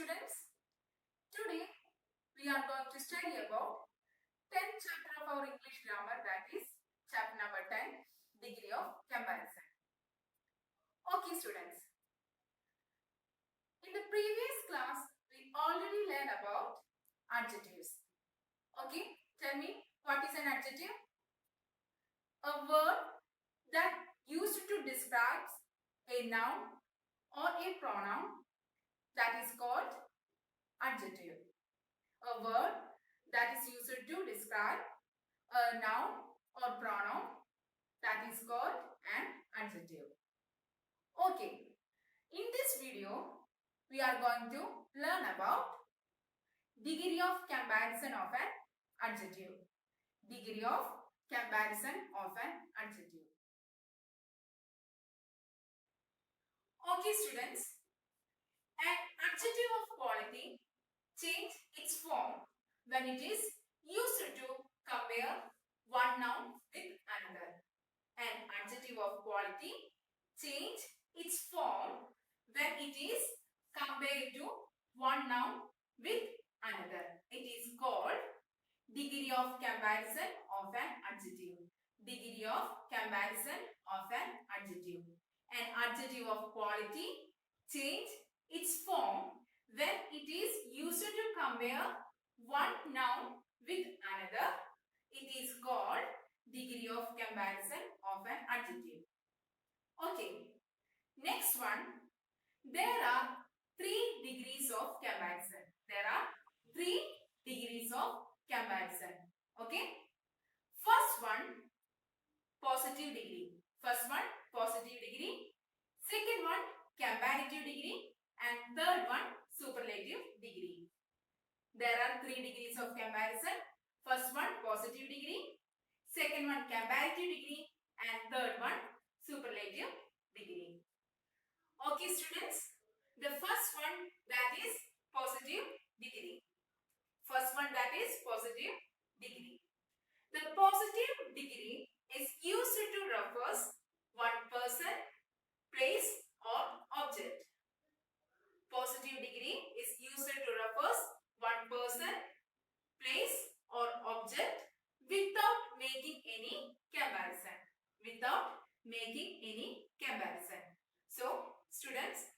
students, today we are going to study about 10th chapter of our English grammar, that is chapter number 10, degree of comparison. Okay students, in the previous class we already learned about adjectives. Okay, tell me, what is an adjective? A word that used to describe a noun or a pronoun, that is called adjective. A word that is used to describe a noun or pronoun, that is called an adjective. Okay, in this video we are going to learn about degree of comparison of an adjective. Degree of comparison of an adjective. Okay students, an adjective of quality change its form when it is used to compare one noun with another. An adjective of quality change its form when it is compared to one noun with another. It is called degree of comparison of an adjective. Degree of comparison of an adjective. An adjective of quality change its form when it is used to compare one noun with another. It is called degree of comparison of an adjective. Okay, next one. There are 3 degrees of comparison. There are 3 degrees of comparison. Okay, first one, positive degree. First one, positive degree. Second one, comparative degree. And third one, superlative degree. There are 3 degrees of comparison. First one, positive degree. Second one, comparative degree. And third one, superlative degree. Okay students, the first one, that is positive degree. First one, that is positive degree. The positive degree is used to refer one person, place or object. Positive degree is used to refer one person, place or object without making any comparison. Without making any comparison. So students,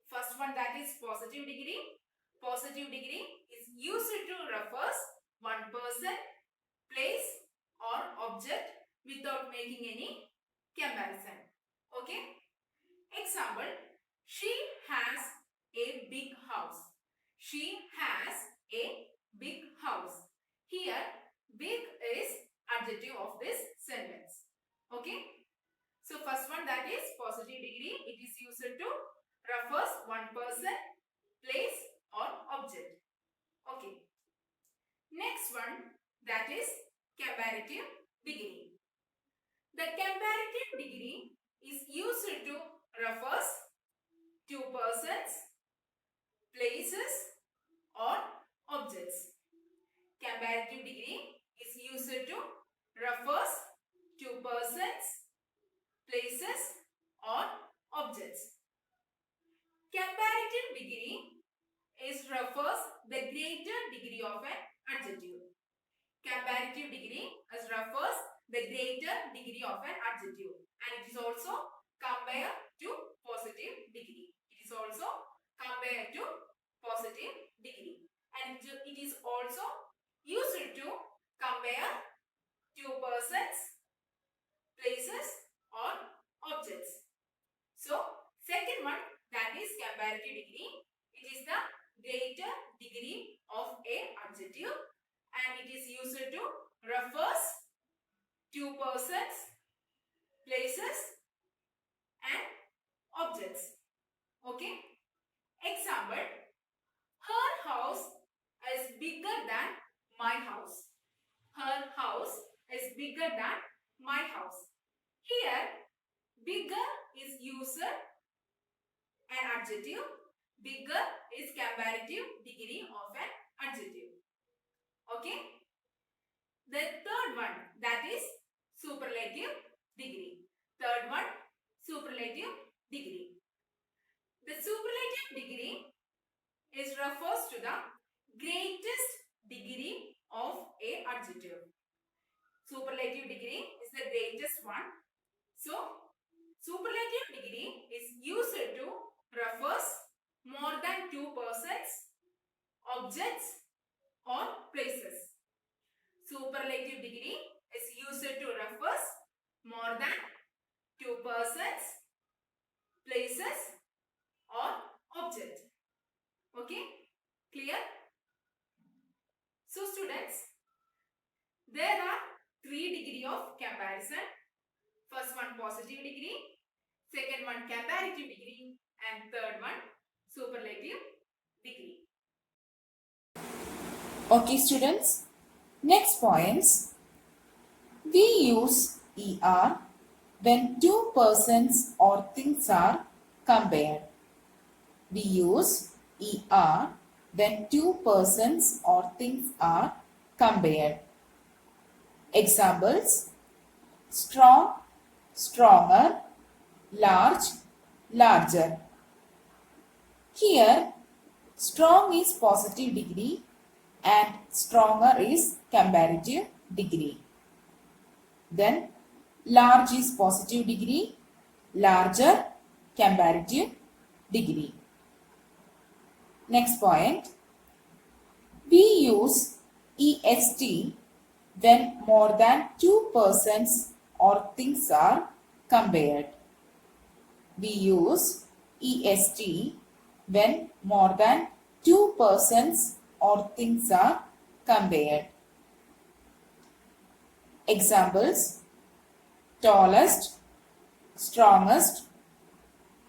first one, that is positive degree. Positive degree is used to refer one person, place or object without making any comparison. Okay. Example, she has a big house. She has a big house. Here, big is adjective of this sentence. Okay. So first one, that is positive degree. It is used to refer one person, place or object. Okay. Next one, that is comparative degree. The comparative degree is used to refer two persons, places or objects. Comparative degree is used to refer two persons, places or objects. Comparative degree is refers the greater degree of an adjective. Comparative degree is refers the greater degree of an adjective, and it is also compared to positive degree. It is also compared to positive degree, and it is also used to compare two persons, places or objects. So second one, that is comparative degree. It is the greater degree of a adjective, and it is used to refers two persons, places and objects. Okay. Example, her house is bigger than my house. Her house is bigger than my house. Here, bigger is used an adjective. Bigger is comparative degree of an adjective. Okay. The third one, that is superlative degree. Third one, superlative degree. The superlative degree is refers So, superlative degree is used to refers more than two persons, objects or places. Superlative degree is used to refers more than two persons, places or object. Okay, clear? So students, there are three degree of comparison. First one positive degree, second one comparative degree, and third one superlative degree. Okay students, next points. We use ER when two persons or things are compared. We use ER when two persons or things are compared. Examples: strong, stronger, large, larger. Here, strong is positive degree and stronger is comparative degree. Then, large is positive degree, larger comparative degree. Next point, we use EST when more than two persons or things are compared. We use EST when more than two persons or things are compared. Examples: tallest, strongest,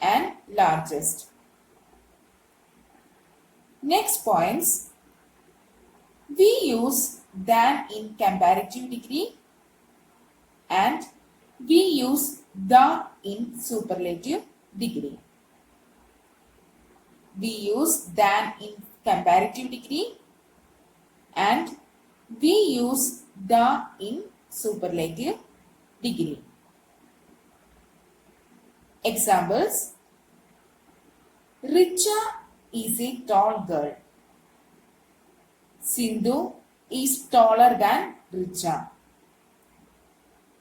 and largest. Next points, we use than in comparative degree and we use the in superlative degree. We use than in comparative degree and we use the in superlative degree. Examples: Richa is a tall girl. Sindhu is taller than Richa.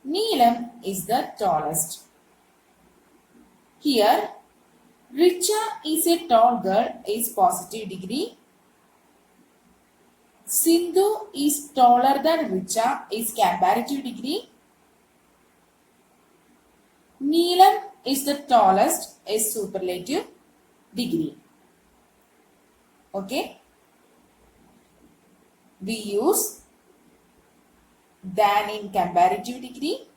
Neelam is the tallest. Here, Richa is a tall girl is positive degree. Sindhu is taller than Richa is comparative degree. Neelam is the tallest is superlative degree. Okay. We use than in comparative degree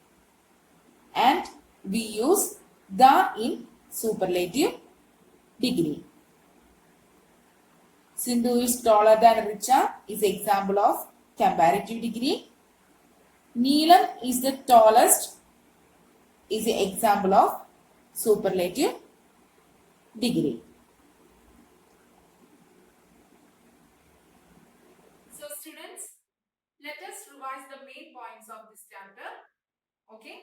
and we use the in superlative degree. Sindhu is taller than Richa is example of comparative degree. Neelam is the tallest is an example of superlative degree. So students, let us revise the main points of this chapter. Okay.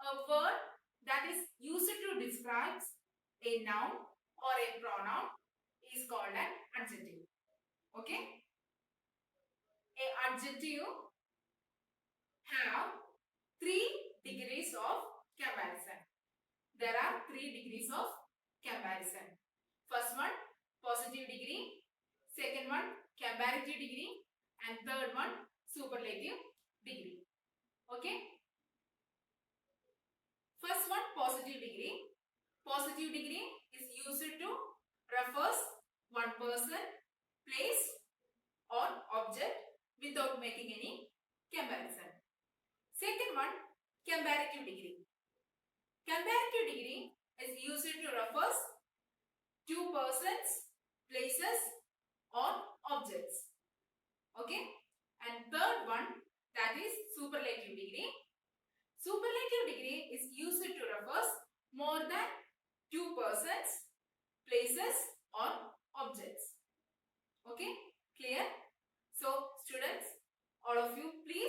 A word that is used to describe a noun or a pronoun is called an adjective. Okay. A adjective have 3 degrees of comparison. There are 3 degrees of comparison. First one, positive degree. Second one, comparative degree. And third one, superlative degree. Okay. First one, positive degree. Positive degree is used to refers one person, place or object without making any comparison. Second one, comparative degree. Comparative degree is used to refers two persons, places or objects. Okay. And third one, that is superlative degree. Superlative degree is used to refers more than two persons, places or objects. Okay, clear? So students, all of you please